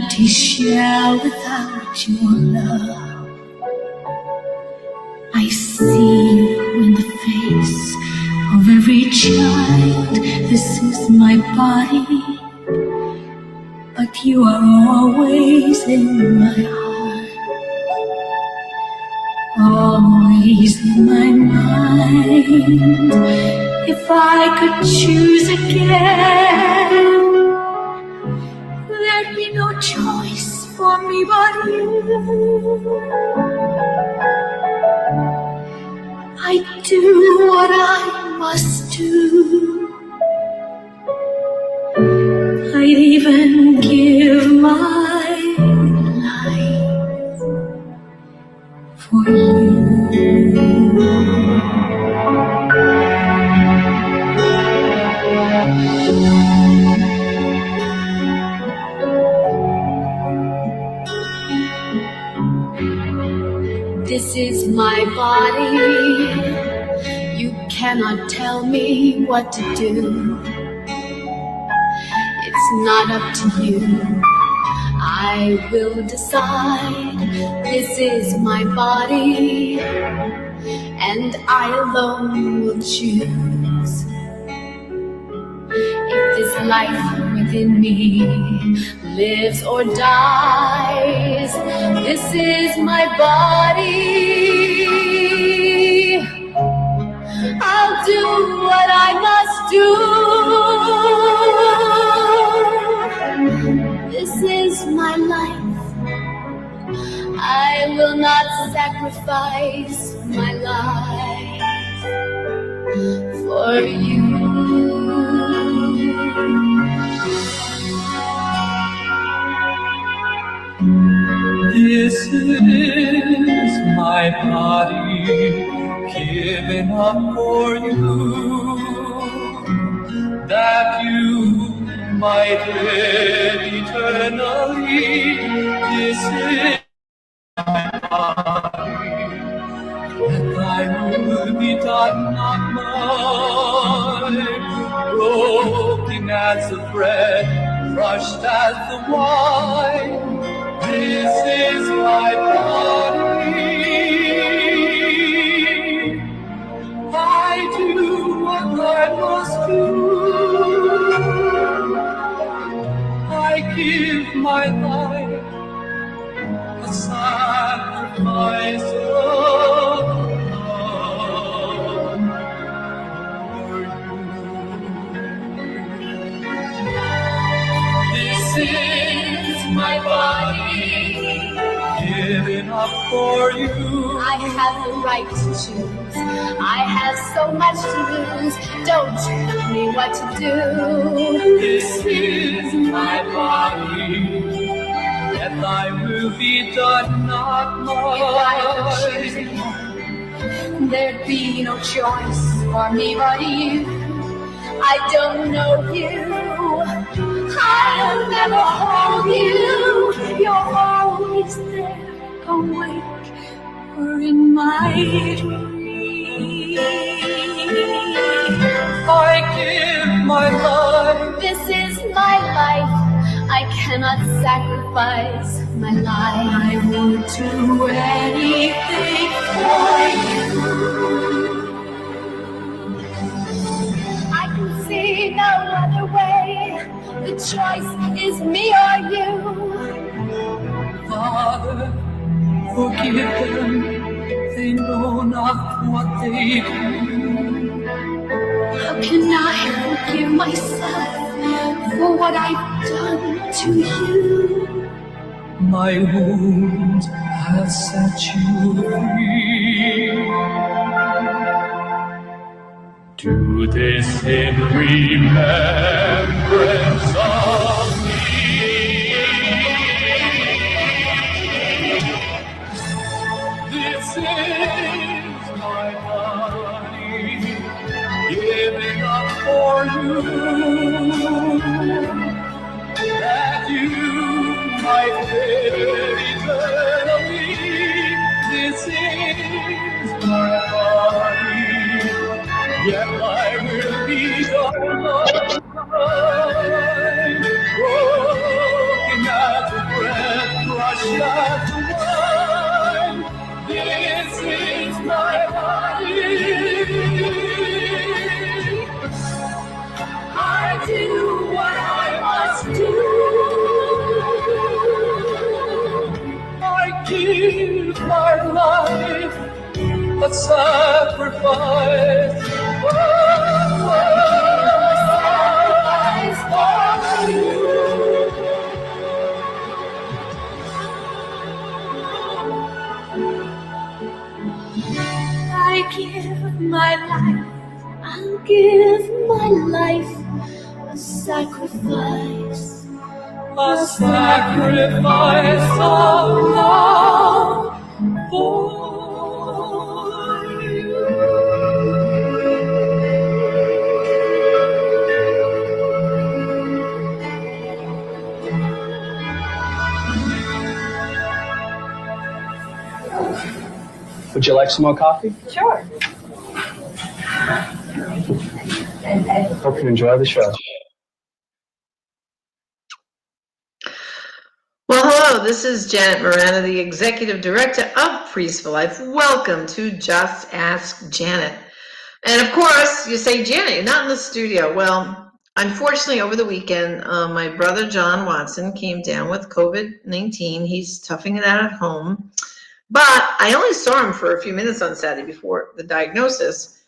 empty shell without your love. I see you in the face of every child. This is my body, but you are always in my heart, always in my mind. If I could choose again, there'd be no choice for me but you. I do what I must do. I'd even give my life for you. This is my body. You cannot tell me what to do. It's not up to you. I will decide. This is my body, and I alone will choose. If this life within me lives or dies, this is my body. I'll do what I must do. This is my life. I will not sacrifice my life for you. This is my body given up for you, that you might live eternally. This is my body, and thy will be done, not mine. Broken as the bread, crushed as the wine. This is my body. I do what I must do. I give my life a sacrifice of love for you. This is my body given up for you. I have the right to choose. I have so much to lose. Don't tell me what to do. This is my body, and thy will be done, not mine. If I could choose again, there'd be no choice for me but you. I don't know you. I'll never hold you. You're always there, awake or in my dreams. I give my life. This is my life. I cannot sacrifice my life. I would do anything for you. I can see no other way. The choice is me or you. Father, forgive them. They know not what they do. How can I forgive myself for what I've done to you? My wounds have set you free. Do this in remembrance of me. This is my body given up for you, that you might live eternally. This is my body, yet I will be done. Broken as a a sacrifice. I give my life, I'll give my life a sacrifice. A sacrifice of love for you. Would you like some more coffee? Sure. Hope you enjoy the show. Well, hello, this is Janet Morana, the Executive Director of Priests for Life. Welcome to Just Ask Janet. And of course, you say, Janet, you're not in the studio. Well, unfortunately, over the weekend, my brother John Watson came down with COVID-19. He's toughing it out at home. But I only saw him for a few minutes on Saturday before the diagnosis.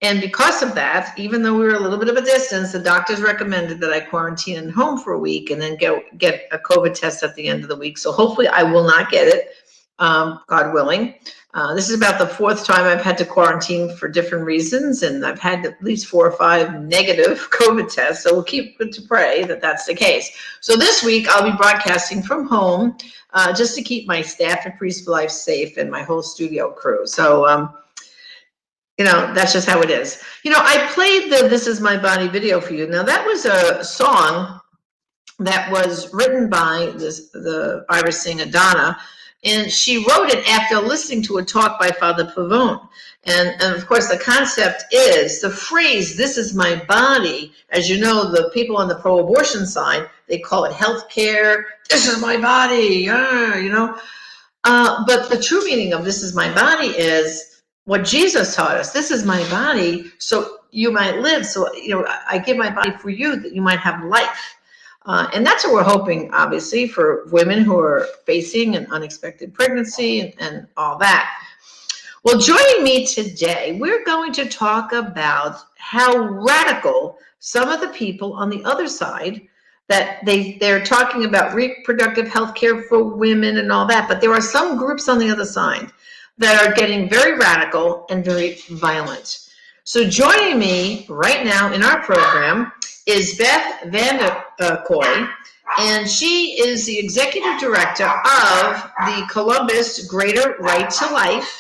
And because of that, even though we were a little bit of a distance, the doctors recommended that I quarantine at home for a week and then get a COVID test at the end of the week. So hopefully I will not get it, God willing. This is about the fourth time I've had to quarantine for different reasons, and I've had at least 4 or 5 negative COVID tests. So we'll keep to pray that that's the case. So this week I'll be broadcasting from home just to keep my staff at Priests for Life safe and my whole studio crew. So, that's just how it is. I played the This Is My Body video for you. Now, that was a song that was written by the Irish singer Donna, and she wrote it after listening to a talk by Father Pavone. And of course, the concept is the phrase, this is my body. As you know, the people on the pro-abortion side, they call it health care. This is my body, But the true meaning of this is my body is what Jesus taught us. This is my body, so you might live. So, I give my body for you that you might have life. And that's what we're hoping, obviously, for women who are facing an unexpected pregnancy and all that. Well, joining me today, we're going to talk about how radical some of the people on the other side, that they're talking about reproductive health care for women and all that, but there are some groups on the other side that are getting very radical and very violent. So joining me right now in our program is Beth Vanderkooi, and she is the Executive Director of the Columbus Greater Right to Life.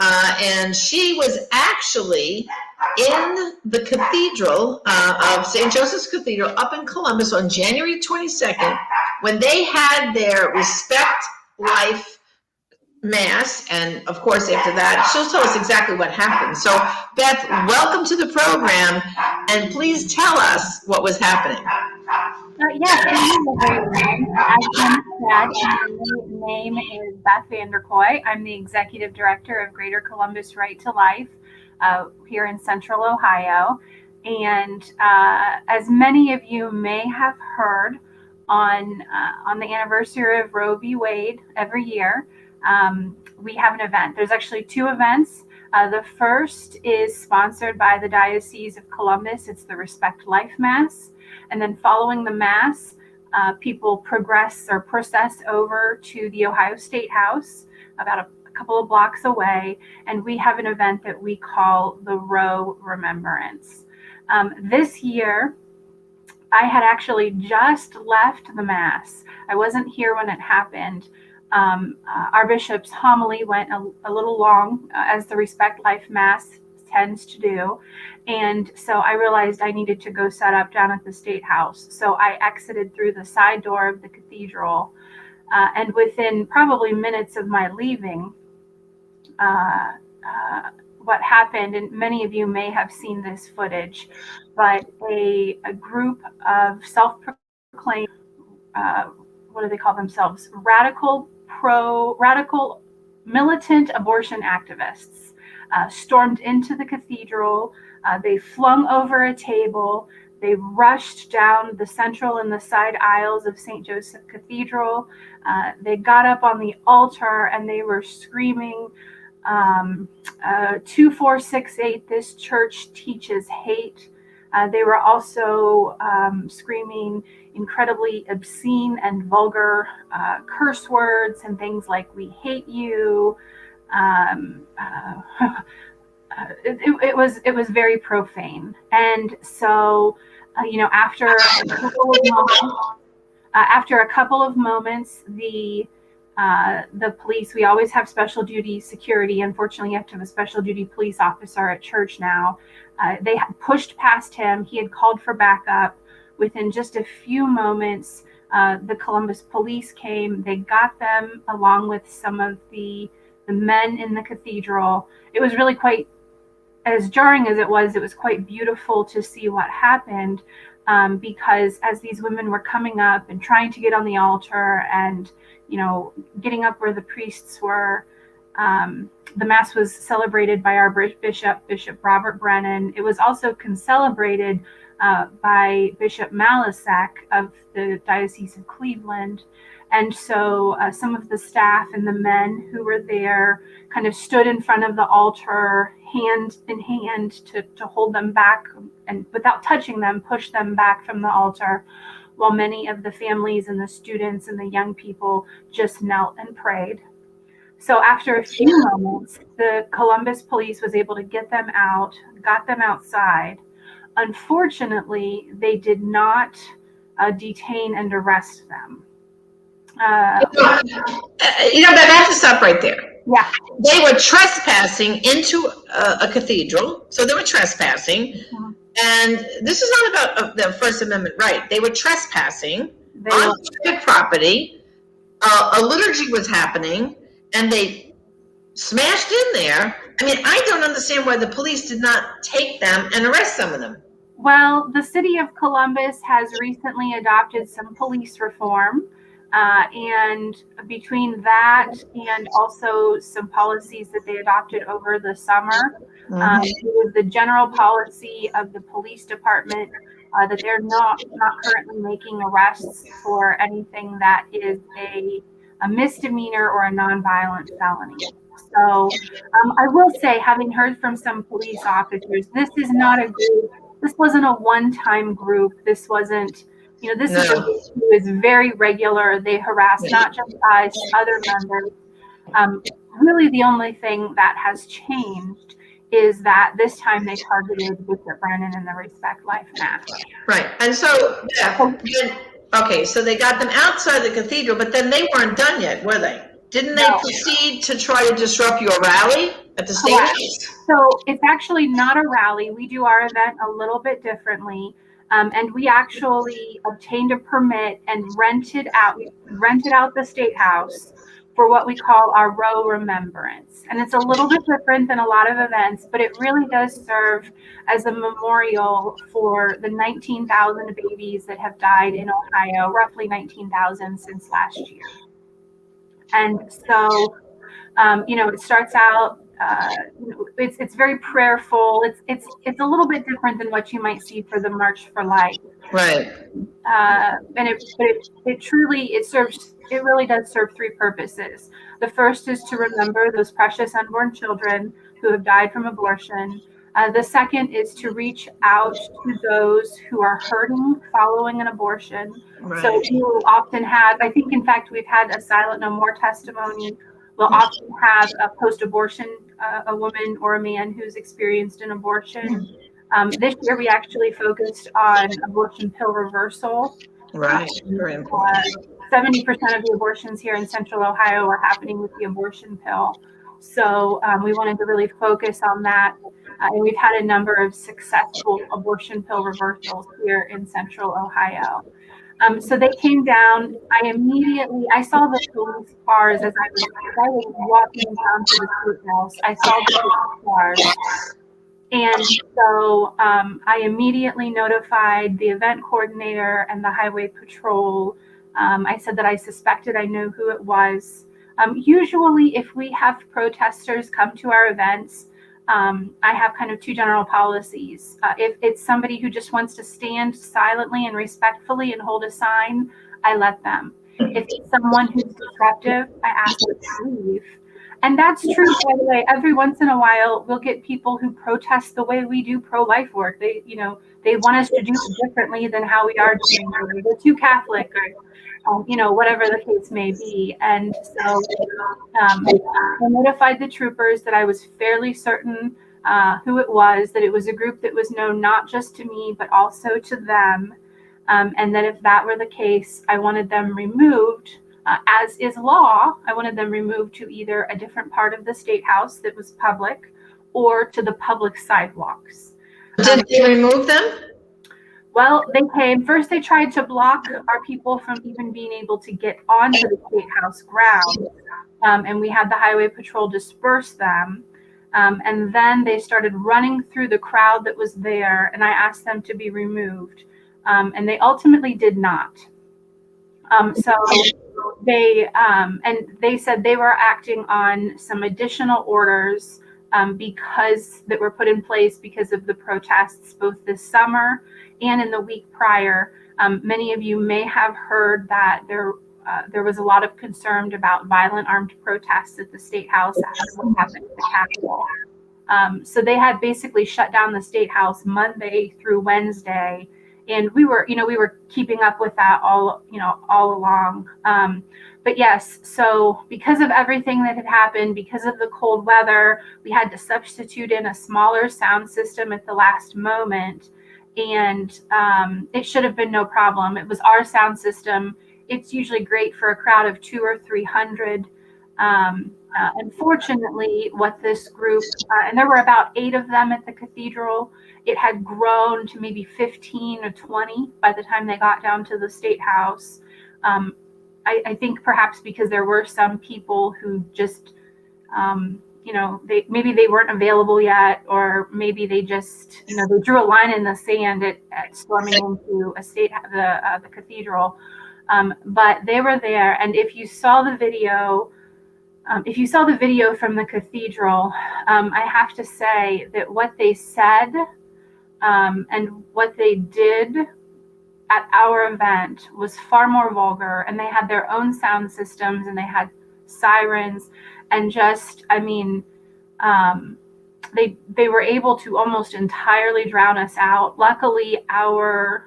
And she was actually in the cathedral of St. Joseph's Cathedral up in Columbus on January 22nd when they had their Respect Life Mass, and of course after that she'll tell us exactly what happened. So Beth, welcome to the program, and please tell us what was happening. Yes, everyone. As Janet said, my name is Beth Vanderkooi. I'm the Executive Director of Greater Columbus Right to Life here in Central Ohio. And as many of you may have heard, on the anniversary of Roe v. Wade every year, we have an event. There's actually 2 events. The first is sponsored by the Diocese of Columbus. It's the Respect Life Mass. And then following the Mass, people process over to the Ohio State House, about a couple of blocks away. And we have an event that we call the Roe Remembrance. This year, I had actually just left the Mass. I wasn't here when it happened. Our bishop's homily went a little long, as the Respect Life Mass tends to do. And so I realized I needed to go set up down at the State House. So I exited through the side door of the cathedral. And within probably minutes of my leaving, what happened, and many of you may have seen this footage, but a group of self-proclaimed, what do they call themselves? Radical militant abortion activists stormed into the cathedral. They flung over a table. They rushed down the central and the side aisles of St. Joseph Cathedral. They got up on the altar and they were screaming, 2468, this church teaches hate. They were also screaming incredibly obscene and vulgar curse words and things like "we hate you." It was very profane, and so after a couple of moments, the police, we always have special duty security. Unfortunately, you have to have a special duty police officer at church now. They had pushed past him. He had called for backup. Within just a few moments, the Columbus police came. They got them along with some of the men in the cathedral. It was really quite, as jarring as it was quite beautiful to see what happened, because as these women were coming up and trying to get on the altar and getting up where the priests were, the Mass was celebrated by our Bishop Robert Brennan. It was also concelebrated by Bishop Malisak of the Diocese of Cleveland. And so some of the staff and the men who were there kind of stood in front of the altar, hand in hand, to hold them back, and without touching them, push them back from the altar, while many of the families and the students and the young people just knelt and prayed. So after a few moments, the Columbus police was able to get them out, got them outside. Unfortunately, they did not detain and arrest them. But I have to stop right there. Yeah. They were trespassing into a cathedral, so they were trespassing. Mhm. And this is not about the First Amendment right. They were trespassing on private property. A liturgy was happening, and they smashed in there. I mean, I don't understand why the police did not take them and arrest some of them. Well, the city of Columbus has recently adopted some police reform. And between that and also some policies that they adopted over the summer, it was the general policy of the police department that they're not currently making arrests for anything that is a misdemeanor or a nonviolent felony. So I will say, having heard from some police officers, this is not a group. This wasn't a one-time group. This wasn't. This is a group who is very regular. They harass not just us, other members. Really, the only thing that has changed is that this time they targeted Bishop Brennan and the Respect Life Mass. Right. And so, so they got them outside the cathedral, but then they weren't done yet, were they? Didn't they proceed to try to disrupt your rally at the State House? So it's actually not a rally. We do our event a little bit differently. And we actually obtained a permit and rented out the State House for what we call our Roe Remembrance. And it's a little bit different than a lot of events, but it really does serve as a memorial for the 19,000 babies that have died in Ohio, roughly 19,000 since last year. And so, it starts out, it's very prayerful. It's a little bit different than what you might see for the March for Life. Right. And it really does serve three purposes. The first is to remember those precious unborn children who have died from abortion. The second is to reach out to those who are hurting following an abortion. Right. So you often have, I think, in fact, we've had a Silent No More testimony. We'll often have a post-abortion, a woman or a man who's experienced an abortion. This year, we actually focused on abortion pill reversal. Right. Very important. 70% of the abortions here in Central Ohio are happening with the abortion pill. So we wanted to really focus on that. And we've had a number of successful abortion pill reversals here in Central Ohio. So they came down. I saw the police cars as I was walking down to the courthouse. I saw the police cars. And so I immediately notified the event coordinator and the highway patrol. I said that I suspected I knew who it was. Usually, if we have protesters come to our events, I have kind of two general policies. If it's somebody who just wants to stand silently and respectfully and hold a sign, I let them. If it's someone who's disruptive, I ask them to leave. And that's true, by the way. Every once in a while, we'll get people who protest the way we do pro-life work. They want us to do it differently than how we are doing it. Or they're too Catholic, or whatever the case may be. And so I notified the troopers that I was fairly certain who it was, that it was a group that was known not just to me, but also to them. And that if that were the case, I wanted them removed. As is law, I wanted them removed to either a different part of the State House that was public or to the public sidewalks. Did they remove them? Well, they came. First, they tried to block our people from even being able to get onto the State House grounds. And we had the Highway Patrol disperse them. And then they started running through the crowd that was there, and I asked them to be removed. And they ultimately did not. So they said they were acting on some additional orders because that were put in place because of the protests both this summer and in the week prior. Many of you may have heard that there was a lot of concern about violent armed protests at the State House after what happened at the Capitol. So they had basically shut down the State House Monday through Wednesday. And we were keeping up with that all along. But yes, so because of everything that had happened, because of the cold weather, we had to substitute in a smaller sound system at the last moment. And it should have been no problem. It was our sound system. It's usually great for a crowd of 200 or 300. Unfortunately, what this group, and there were about 8 of them at the cathedral, it had grown to maybe 15 or 20 by the time they got down to the State House. I think perhaps because there were some people who just, maybe they weren't available yet, or maybe they just, they drew a line in the sand at storming into the cathedral. But they were there, and if you saw the video from the cathedral, I have to say that what they said and what they did at our event was far more vulgar, and they had their own sound systems, and they had sirens, and just, they were able to almost entirely drown us out. Luckily, our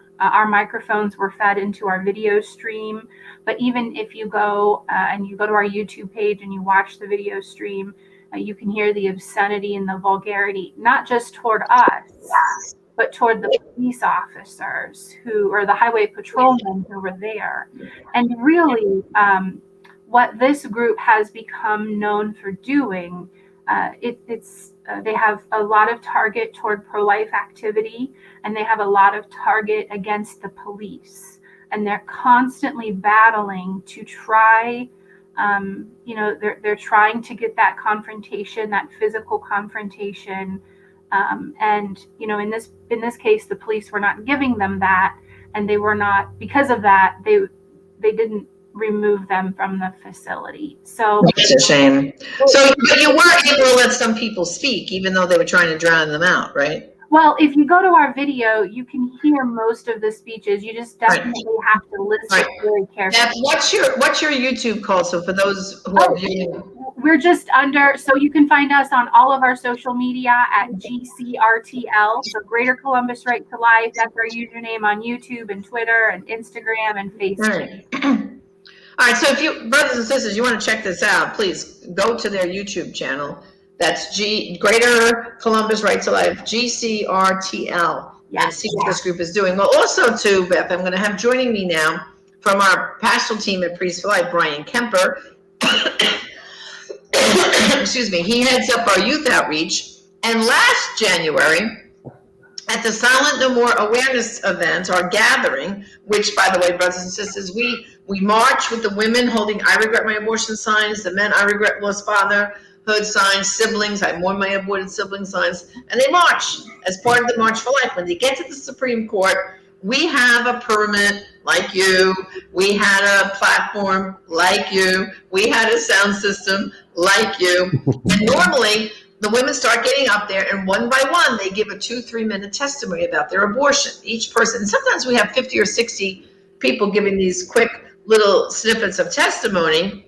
microphones were fed into our video stream, but even if you go and you go to our YouTube page and you watch the video stream, you can hear the obscenity and the vulgarity, not just toward us, but toward the police officers or the highway patrolmen who were there. And really, what this group has become known for doing, they have a lot of target toward pro-life activity, and they have a lot of target against the police. And they're constantly battling to try, they're trying to get that confrontation, that physical confrontation. And in this case, the police were not giving them that, and they were not, because of that, they didn't remove them from the facility. So it's a shame. So but you were able to let some people speak, even though they were trying to drown them out, right? Well, if you go to our video, you can hear most of the speeches. You just definitely have to listen very carefully. And what's your YouTube called? So for those who are viewing, we're just under. So you can find us on all of our social media at GCRTL. So Greater Columbus Right to Life. That's our username on YouTube and Twitter and Instagram and Facebook. Right. All right. So if you, brothers and sisters, you want to check this out, please go to their YouTube channel. That's Greater Columbus Right to Life, GCRTL, and see what this group is doing. Well, also too, Beth, I'm going to have joining me now from our pastoral team at Priest for Life, Brian Kemper. Excuse me. He heads up our youth outreach. And last January, at the Silent No More awareness event, our gathering, which, by the way, brothers and sisters, we march with the women holding I regret my abortion signs, the men I regret lost fatherhood signs, siblings, I mourn my aborted sibling signs, and they march as part of the March for Life. When they get to the Supreme Court, we have a permit like you, we had a platform like you, we had a sound system like you, and normally the women start getting up there, and one by one they give a 2-3 minute testimony about their abortion, each person. And sometimes we have 50 or 60 people giving these quick little snippets of testimony.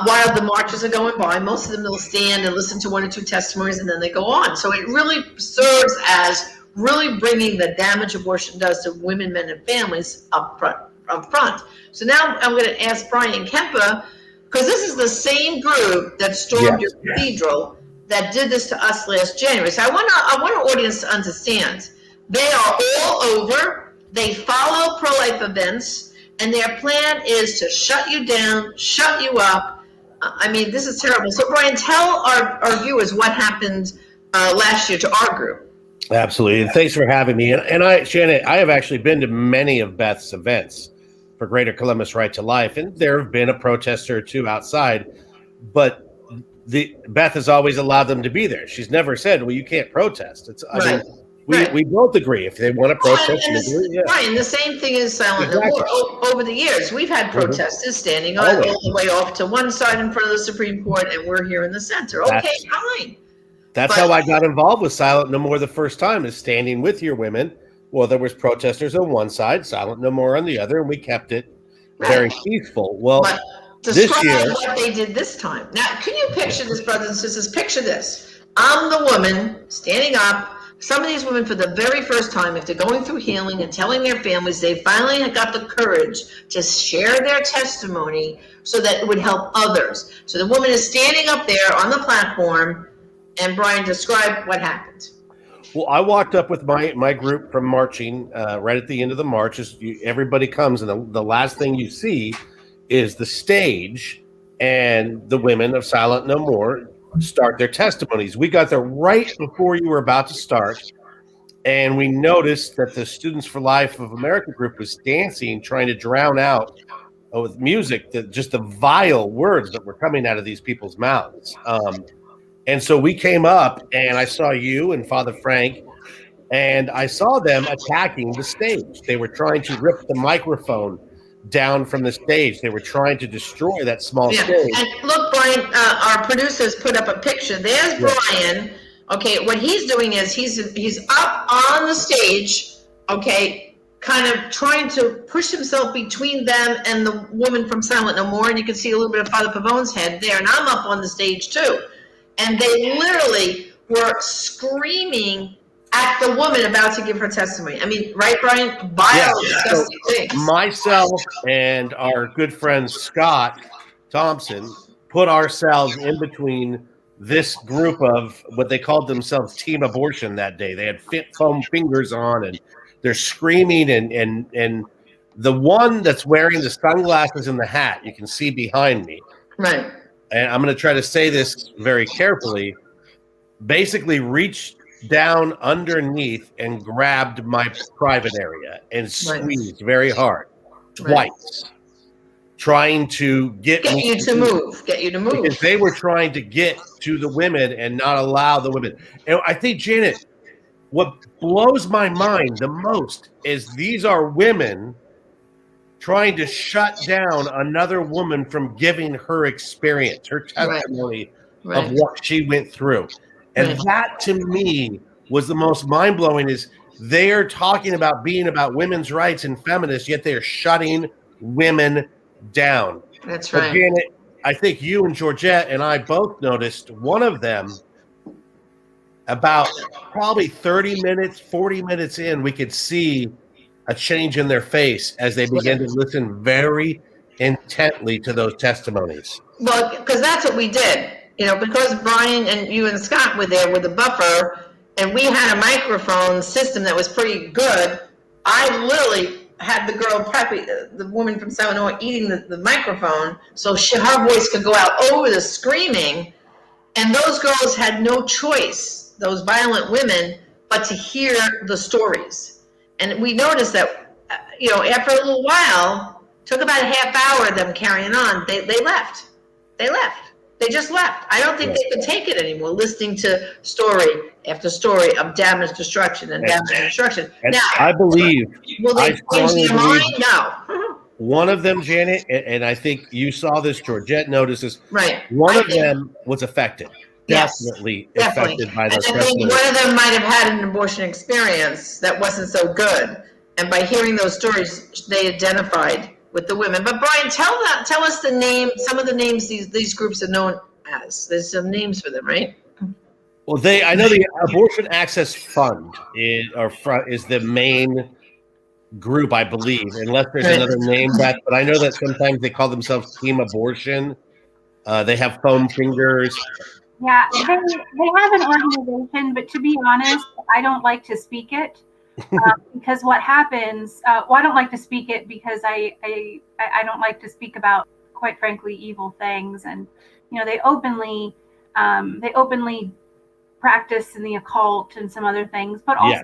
while the marches are going by. Most of them will stand and listen to one or two testimonies, and then they go on. So it really serves as really bringing the damage abortion does to women, men, and families up front. So now I'm going to ask Brian Kempa, because this is the same group that stormed your cathedral that did this to us last January. So I want our audience to understand. They are all over. They follow pro-life events, and their plan is to shut you down, shut you up. I mean, this is terrible. So Brian, tell our viewers what happened last year to our group. Absolutely. And thanks for having me. And Shannon, I have actually been to many of Beth's events for Greater Columbus Right to Life, and there have been a protester or two outside, but Beth has always allowed them to be there. She's never said, well, you can't protest. I mean, we both agree if they want to protest. Brian, the same thing is Silent No More. Over the years, we've had protesters standing all the way off to one side in front of the Supreme Court, and we're here in the center. Okay, fine. That's how I got involved with Silent No More the first time, is standing with your women. Well, there was protesters on one side, Silent No More on the other, and we kept it very peaceful. Well, this year, what they did this time. Now, can you picture this, brothers and sisters? Picture this. I'm the woman standing up. Some of these women, for the very first time, if they're going through healing and telling their families, they finally got the courage to share their testimony so that it would help others. So the woman is standing up there on the platform, and Brian, describe what happened. Well, I walked up with my group from marching right at the end of the march. Everybody comes, and the last thing you see is the stage, and the women of Silent No More start their testimonies. We got there right before you were about to start, and we noticed that the Students for Life of America group was dancing, trying to drown out with music just the vile words that were coming out of these people's mouths. And so we came up, and I saw you and Father Frank, and I saw them attacking the stage. They were trying to rip the microphone down from the stage. They were trying to destroy that small stage. And look, Brian, our producers put up a picture. There's Brian. Okay, what he's doing is he's up on the stage, okay, kind of trying to push himself between them and the woman from Silent No More, and you can see a little bit of Father Pavone's head there, and I'm up on the stage too. And they literally were screaming at the woman about to give her testimony. I mean, right, Brian? Disgusting things. Myself and our good friend Scott Thompson put ourselves in between this group of what they called themselves Team Abortion that day. They had foam fingers on, and they're screaming, and the one that's wearing the sunglasses and the hat, you can see behind me. Right. And I'm going to try to say this very carefully, basically reached down underneath and grabbed my private area and squeezed very hard twice, trying to get you to move. Because they were trying to get to the women and not allow the women. And I think, Janet, what blows my mind the most is these are women trying to shut down another woman from giving her experience, her testimony of what she went through. And that, to me, was the most mind-blowing, is they are talking about being about women's rights and feminists, yet they are shutting women down. That's right. Again, I think you and Georgette and I both noticed one of them, about probably 30 minutes, 40 minutes in, we could see a change in their face as they began to listen very intently to those testimonies. Well, because that's what we did. You know, because Brian and you and Scott were there with the buffer, and we had a microphone system that was pretty good, I literally had the girl, the woman from Silent No More, eating the microphone so her voice could go out over the screaming, and those girls had no choice, those violent women, but to hear the stories. And we noticed that, you know, after a little while, took about a half hour of them carrying on, they left. They just left. I don't think they could take it anymore, listening to story after story of damage, destruction, and damage and destruction. Now, I believe, will they change their mind? No. One of them, Janet, and I think you saw this, Georgette noticed this. Right. One of them was affected. Definitely affected by this. I think one of them might have had an abortion experience that wasn't so good. And by hearing those stories, they identified with the women. But Brian, tell us the name, some of the names these groups are known as. There's some names for them, right? Well, I know the Abortion Access Fund is the main group, I believe, unless there's another name, but I know that sometimes they call themselves Team Abortion. They have foam fingers. Yeah, they have an organization, but to be honest, I don't like to speak it because what happens. Well, I don't like to speak it because I don't like to speak about, quite frankly, evil things, and they openly practice in the occult and some other things, but also. Yes.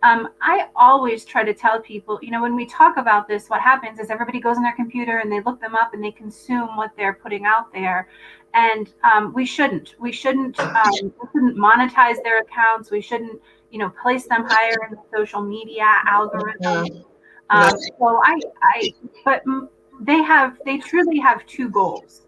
I always try to tell people, when we talk about this, what happens is everybody goes on their computer and they look them up and they consume what they're putting out there. And we shouldn't monetize their accounts. We shouldn't, place them higher in the social media algorithm. But they truly have two goals.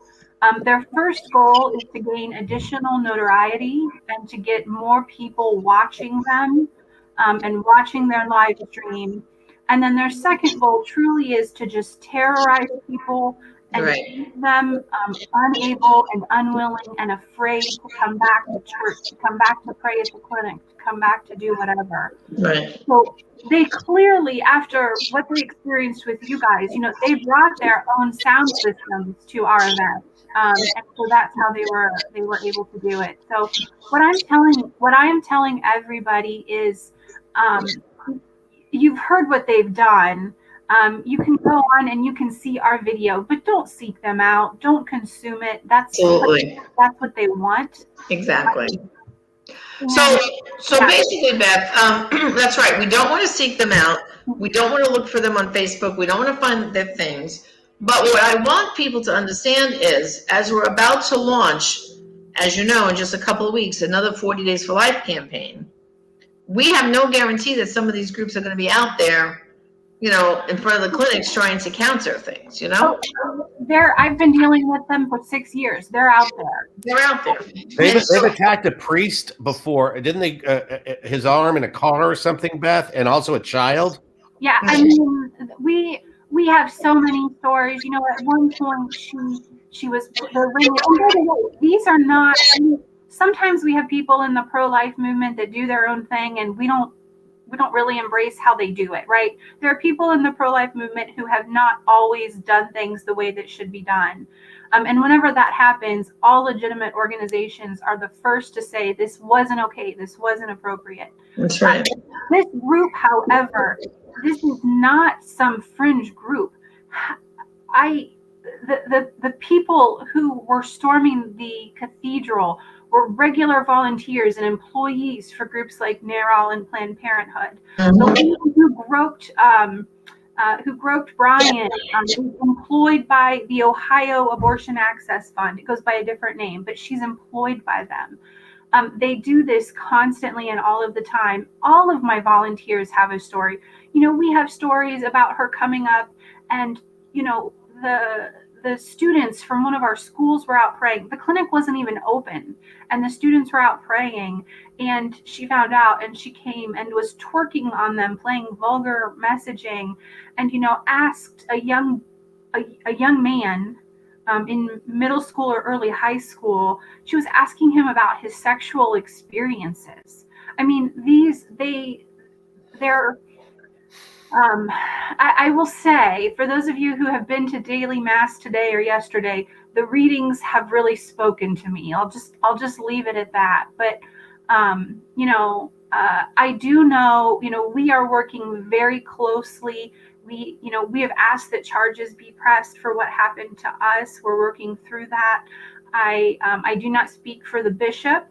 Their first goal is to gain additional notoriety and to get more people watching them. And watching their live stream. And then their second goal truly is to just terrorize people and keep them unable and unwilling and afraid to come back to church, to come back to pray at the clinic, to come back to do whatever. Right. So they clearly, after what they experienced with you guys, they brought their own sound systems to our event. And so that's how they were able to do it. So what I am telling everybody is, you've heard what they've done. You can go on and you can see our video, but don't seek them out. Don't consume it. That's what they want. Exactly. So basically, Beth, that's right. We don't want to seek them out. We don't want to look for them on Facebook. We don't want to find their things. But what I want people to understand is, as we're about to launch, as you know, in just a couple of weeks, another 40 Days for Life campaign, we have no guarantee that some of these groups are going to be out there, in front of the clinics trying to counter things, I've been dealing with them for 6 years. They're out there. They've attacked a priest before, didn't they? His arm in a car or something, Beth, and also a child. Yeah, I mean, we have so many stories. At one point she was these are not. Sometimes we have people in the pro-life movement that do their own thing, and we don't really embrace how they do it, right? There are people in the pro-life movement who have not always done things the way that should be done. And whenever that happens, all legitimate organizations are the first to say, this wasn't okay, this wasn't appropriate. That's right. This group, however, this is not some fringe group. The people who were storming the cathedral were regular volunteers and employees for groups like NARAL and Planned Parenthood. Mm-hmm. The lady who groped Brian is employed by the Ohio Abortion Access Fund. It goes by a different name, but she's employed by them. They do this constantly and all of the time. All of my volunteers have a story. We have stories about her coming up and, the students from one of our schools were out praying. The clinic wasn't even open, and the students were out praying, and she found out, and she came and was twerking on them, playing vulgar messaging, and asked a young man in middle school or early high school. She was asking him about his sexual experiences. I mean, they're. I will say, for those of you who have been to daily mass today or yesterday, the readings have really spoken to me. I'll just leave it at that. But I do know, we are working very closely. We have asked that charges be pressed for what happened to us. We're working through that. I do not speak for the bishop,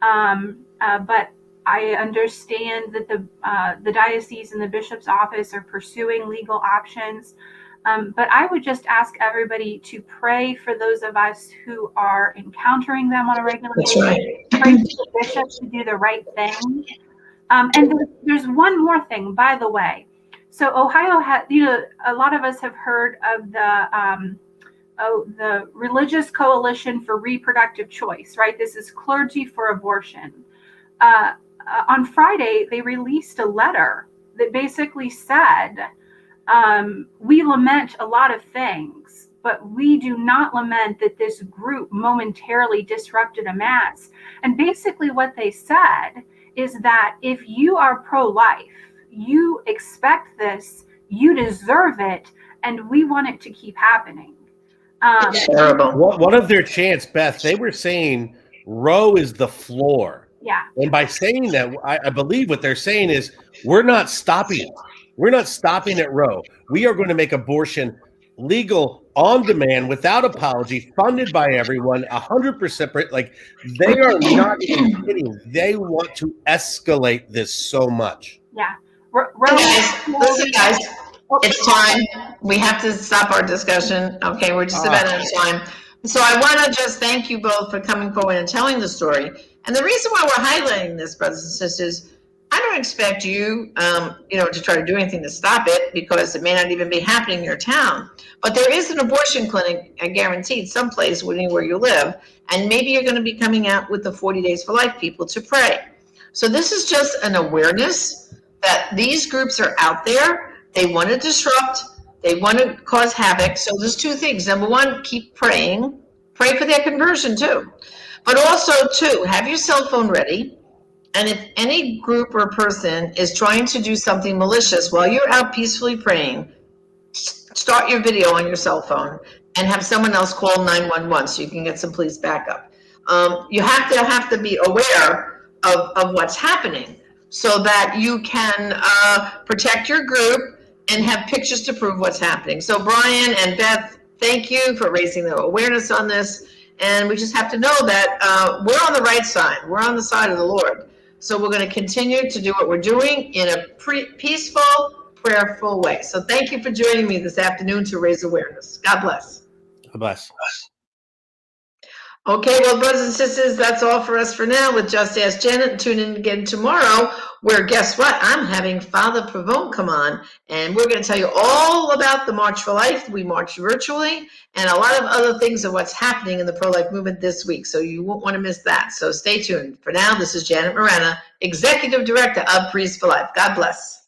but I understand that the diocese and the bishop's office are pursuing legal options. But I would just ask everybody to pray for those of us who are encountering them on a regular basis. Right. Pray for the bishop to do the right thing. And there's one more thing, by the way. So Ohio had, a lot of us have heard of the Religious Coalition for Reproductive Choice, right? This is Clergy for Abortion. On Friday, they released a letter that basically said We lament a lot of things, but we do not lament that this group momentarily disrupted a mass. And basically what they said is that if you are pro-life, you expect this, you deserve it, and we want it to keep happening. Terrible. One of their chants, Beth, they were saying Roe is the floor. Yeah. And by saying that, I believe what they're saying is we're not stopping it. We're not stopping at Roe. We are going to make abortion legal on demand without apology, funded by everyone, 100%. Like, they are not even kidding. They want to escalate this so much. Yeah. Listen, guys, it's time. We have to stop our discussion. Okay, we're just about out of time. So I want to just thank you both for coming forward and telling the story. And the reason why we're highlighting this, brothers and sisters, I don't expect you, to try to do anything to stop it, because it may not even be happening in your town. But there is an abortion clinic, I guaranteed, someplace where you live, and maybe you're going to be coming out with the 40 Days for Life people to pray. So this is just an awareness that these groups are out there. They want to disrupt. They want to cause havoc. So there's two things. Number one, keep praying. Pray for their conversion too. But also, two, have your cell phone ready. And if any group or person is trying to do something malicious while you're out peacefully praying, start your video on your cell phone and have someone else call 911 so you can get some police backup. You have to be aware of what's happening so that you can protect your group and have pictures to prove what's happening. So Brian and Beth, thank you for raising the awareness on this. And we just have to know that we're on the right side. We're on the side of the Lord. So we're going to continue to do what we're doing in a peaceful, prayerful way. So thank you for joining me this afternoon to raise awareness. God bless. God bless. Okay, well, brothers and sisters, that's all for us for now with Just Ask Janet. Tune in again tomorrow, where guess what? I'm having Father Pavone come on, and we're going to tell you all about the March for Life. We march virtually, and a lot of other things of what's happening in the pro-life movement this week, so you won't want to miss that. So stay tuned. For now, this is Janet Morana, Executive Director of Priests for Life. God bless.